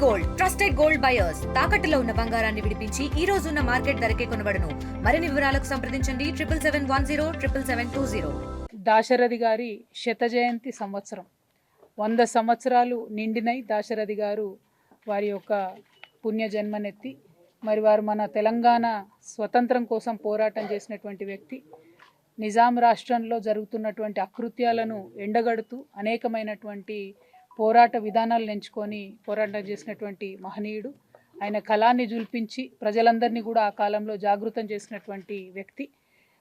Gold trusted gold buyers తాకట్టులో ఉన్న బంగారాన్ని విడిపించి ఈ రోజు ఉన్న మార్కెట్ ధరకే కొనబడును. మరిన్ని వివరాలకు సంప్రదించండి 7771077720. దాశరథి గారి శత జయంతి సంవత్సరం 100 సంవత్సరాలు నిండినై దాశరథి గారు వారి యొక్క పుణ్య జన్మనెత్తి మరి వారు మన తెలంగాణ స్వతంత్రం కోసం పోరాటం చేసినటువంటి వ్యక్తి. నిజాం రాష్ట్రంలో జరుగుతున్నటువంటి అకృత్యాలను ఎండగడుతూ అనేకమైనటువంటి పోరాట విధానాలను ఎంచుకొని పోరాటం చేసినటువంటి మహనీయుడు. ఆయన కళాన్ని జుల్పించి ప్రజలందరినీ కూడా ఆ కాలంలో జాగృతం చేసినటువంటి వ్యక్తి.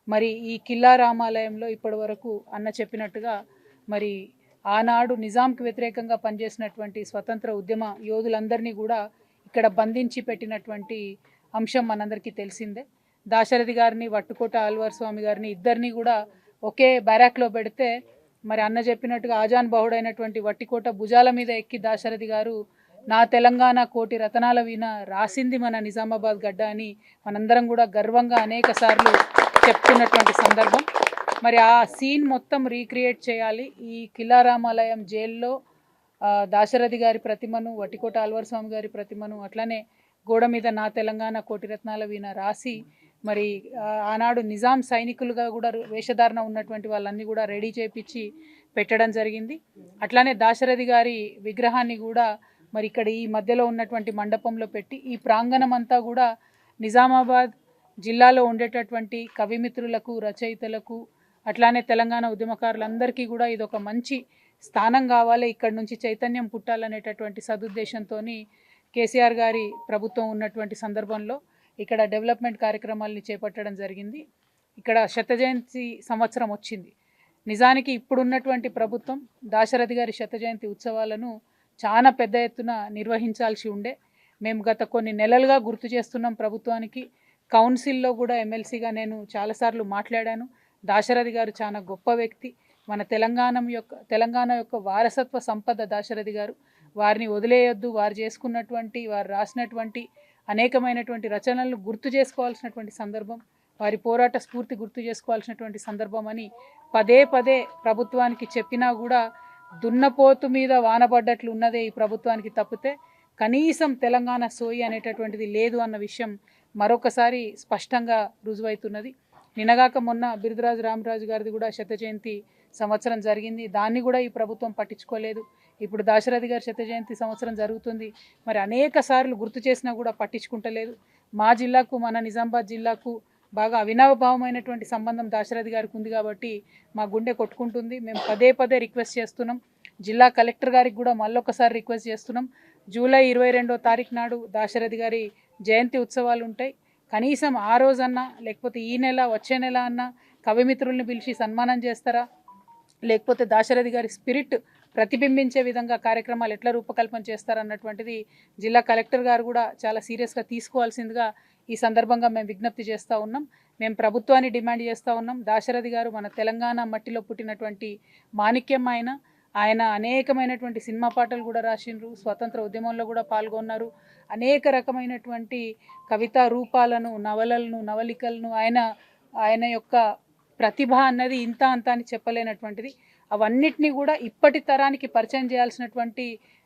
మరి ఈ కిల్లా రామాలయంలో ఇప్పటి వరకు అన్న చెప్పినట్టుగా మరి ఆనాడు నిజాంకి వ్యతిరేకంగా పనిచేసినటువంటి స్వతంత్ర ఉద్యమ యోధులందరినీ కూడా ఇక్కడ బంధించి పెట్టినటువంటి అంశం మనందరికీ తెలిసిందే. దాశరథి గారిని, వట్టుకోట ఆళ్వార్ స్వామి గారిని ఇద్దరిని కూడా ఒకే బ్యారాక్లో పెడితే మరి అన్న చెప్పినట్టుగా ఆజాన్ బహుడైనటువంటి వట్టికోట భుజాల మీద ఎక్కి దాశరథి గారు నా తెలంగాణ కోటి రతనాల వీణ రాసింది మన నిజామాబాద్ గడ్డ అని మనందరం కూడా గర్వంగా అనేక సార్లు చెప్తున్నటువంటి సందర్భం. మరి ఆ సీన్ మొత్తం రీక్రియేట్ చేయాలి. ఈ కిల్లా రామాలయం జైల్లో దాశరథి గారి ప్రతిమను, వట్టికోట ఆళ్వార్ స్వామి గారి ప్రతిమను అట్లనే గోడ మీద నా తెలంగాణ కోటి రత్నాల వీణ రాసి మరి ఆనాడు నిజాం సైనికులుగా కూడా వేషధారణ ఉన్నటువంటి వాళ్ళన్నీ కూడా రెడీ చేయించి పెట్టడం జరిగింది. అట్లానే దాశరథి గారి విగ్రహాన్ని కూడా మరి ఇక్కడ ఈ మధ్యలో ఉన్నటువంటి మండపంలో పెట్టి ఈ ప్రాంగణం అంతా కూడా నిజామాబాద్ జిల్లాలో ఉండేటటువంటి కవిమిత్రులకు, రచయితలకు అట్లానే తెలంగాణ ఉద్యమకారులందరికీ కూడా ఇది ఒక మంచి స్థానం కావాలి, ఇక్కడ నుంచి చైతన్యం పుట్టాలనేటటువంటి సదుద్దేశంతో కేసీఆర్ గారి ప్రభుత్వం ఉన్నటువంటి సందర్భంలో ఇక్కడ డెవలప్మెంట్ కార్యక్రమాలని చేపట్టడం జరిగింది. ఇక్కడ శత జయంతి సంవత్సరం వచ్చింది. నిజానికి ఇప్పుడున్నటువంటి ప్రభుత్వం దాశరథి గారి శత జయంతి ఉత్సవాలను చాలా పెద్ద ఎత్తున నిర్వహించాల్సి ఉండే. మేము గత కొన్ని నెలలుగా గుర్తు చేస్తున్నాం ప్రభుత్వానికి. కౌన్సిల్లో కూడా ఎమ్మెల్సీగా నేను చాలాసార్లు మాట్లాడాను. దాశరథి గారు చాలా గొప్ప వ్యక్తి. మన తెలంగాణ యొక్క వారసత్వ సంపద దాశరథి గారు. వారిని వదిలేయొద్దు. వారు చేసుకున్నటువంటి, వారు రాసినటువంటి అనేకమైనటువంటి రచనలను గుర్తు చేసుకోవాల్సినటువంటి సందర్భం, వారి పోరాట స్ఫూర్తి గుర్తు చేసుకోవాల్సినటువంటి సందర్భం అని పదే పదే ప్రభుత్వానికి చెప్పినా కూడా దున్నపోతు మీద వానపడ్డట్లు ఉన్నదే ఈ ప్రభుత్వానికి తప్పితే కనీసం తెలంగాణ సోయి అనేటటువంటిది లేదు అన్న విషయం మరొకసారి స్పష్టంగా రుజువవుతున్నది. నిన్నగాక మొన్న బిరుదరాజు రామరాజు గారిది కూడా శత జయంతి సంవత్సరం జరిగింది. దాన్ని కూడా ఈ ప్రభుత్వం పట్టించుకోలేదు. ఇప్పుడు దాశరథి గారి శత జయంతి సంవత్సరం జరుగుతుంది. మరి అనేక సార్లు గుర్తు చేసినా కూడా పట్టించుకుంటలేదు. మా జిల్లాకు, మన నిజామాబాద్ జిల్లాకు బాగా అవినాభావమైనటువంటి సంబంధం దాశరథి గారికి ఉంది కాబట్టి మా గుండె కొట్టుకుంటుంది. మేము పదే పదే రిక్వెస్ట్ చేస్తున్నాం. జిల్లా కలెక్టర్ గారికి కూడా మళ్ళొకసారి రిక్వెస్ట్ చేస్తున్నాం. జూలై 22వ తారీఖు నాడు దాశరథి గారి జయంతి ఉత్సవాలు ఉంటాయి. కనీసం ఆ రోజన్నా లేకపోతే ఈ నెల, వచ్చే నెల అన్నా కవిమిత్రుల్ని పిలిచి సన్మానం చేస్తారా, లేకపోతే దాశరథి గారి స్పిరిట్ ప్రతిబింబించే విధంగా కార్యక్రమాలు ఎట్లా రూపకల్పన చేస్తారన్నటువంటిది జిల్లా కలెక్టర్ గారు కూడా చాలా సీరియస్గా తీసుకోవాల్సిందిగా ఈ సందర్భంగా మేము విజ్ఞప్తి చేస్తూ ఉన్నాం. మేము ప్రభుత్వాన్ని డిమాండ్ చేస్తూ ఉన్నాం. దాశరథి గారు మన తెలంగాణ మట్టిలో పుట్టినటువంటి మాణిక్యం. ఆయన అనేకమైనటువంటి సినిమా పాటలు కూడా రాసిండ్రు. స్వతంత్ర ఉద్యమంలో కూడా పాల్గొన్నారు. అనేక రకమైనటువంటి కవితా రూపాలను, నవలలను, నవలికలను ఆయన యొక్క ప్రతిభ అన్నది ఇంత అంత అని చెప్పలేనటువంటిది. అవన్నిటినీ కూడా ఇప్పటి తరానికి పరిచయం చేయాల్సినటువంటి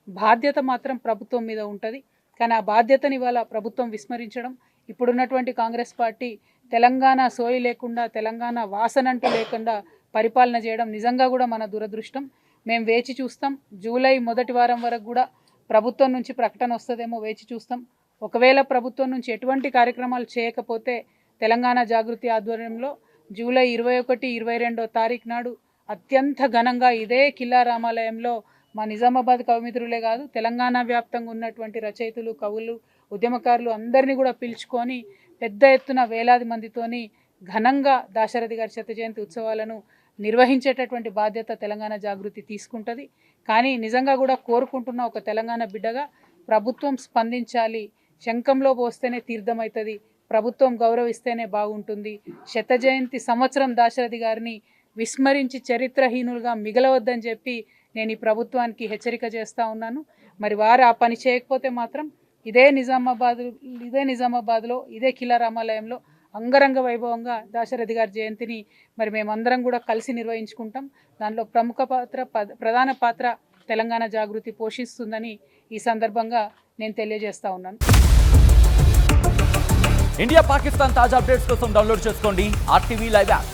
బాధ్యత మాత్రం ప్రభుత్వం మీద ఉంటుంది. కానీ ఆ బాధ్యతని ఇవాళ ప్రభుత్వం విస్మరించడం, ఇప్పుడున్నటువంటి కాంగ్రెస్ పార్టీ తెలంగాణ సోయి లేకుండా, తెలంగాణ వాసనంటూ లేకుండా పరిపాలన చేయడం నిజంగా కూడా మన దురదృష్టం. మేము వేచి చూస్తాం. జూలై మొదటి వారం వరకు కూడా ప్రభుత్వం నుంచి ప్రకటన వస్తుందేమో వేచి చూస్తాం. ఒకవేళ ప్రభుత్వం నుంచి ఎటువంటి కార్యక్రమాలు చేయకపోతే తెలంగాణ జాగృతి ఆధ్వర్యంలో జూలై 21, 22వ తారీఖు నాడు అత్యంత ఘనంగా ఇదే కిల్లా రామాలయంలో మా నిజామాబాద్ కవిమిత్రులే కాదు తెలంగాణ వ్యాప్తంగా ఉన్నటువంటి రచయితలు, కవులు, ఉద్యమకారులు అందరినీ కూడా పిలుచుకొని పెద్ద ఎత్తున వేలాది మందితోని ఘనంగా దాశరథి గారి శత జయంతి ఉత్సవాలను నిర్వహించేటటువంటి బాధ్యత తెలంగాణ జాగృతి తీసుకుంటుంది. కానీ నిజంగా కూడా కోరుకుంటున్న ఒక తెలంగాణ బిడ్డగా ప్రభుత్వం స్పందించాలి. శంఖంలో పోస్తేనే తీర్థమవుతుంది, ప్రభుత్వం గౌరవిస్తేనే బాగుంటుంది. శత జయంతి సంవత్సరం దాశరథి గారిని విస్మరించి చరిత్రహీనులుగా మిగలవద్దని చెప్పి నేను ఈ ప్రభుత్వానికి హెచ్చరిక చేస్తూ ఉన్నాను. మరి వారు ఆ పని చేయకపోతే మాత్రం ఇదే నిజామాబాద్లో ఇదే కిల్లా రామాలయంలో అంగరంగ వైభవంగా దాశరథి గారి జయంతిని మరి మేమందరం కూడా కలిసి నిర్వహించుకుంటాం. దానిలో ప్రధాన పాత్ర తెలంగాణ జాగృతి పోషిస్తుందని ఈ సందర్భంగా నేను తెలియజేస్తా ఉన్నాను. ఇండియా పాకిస్తాన్ తాజా అప్డేట్స్ కోసం డౌన్లోడ్ చేసుకోండి RTV లైవ్ యాప్.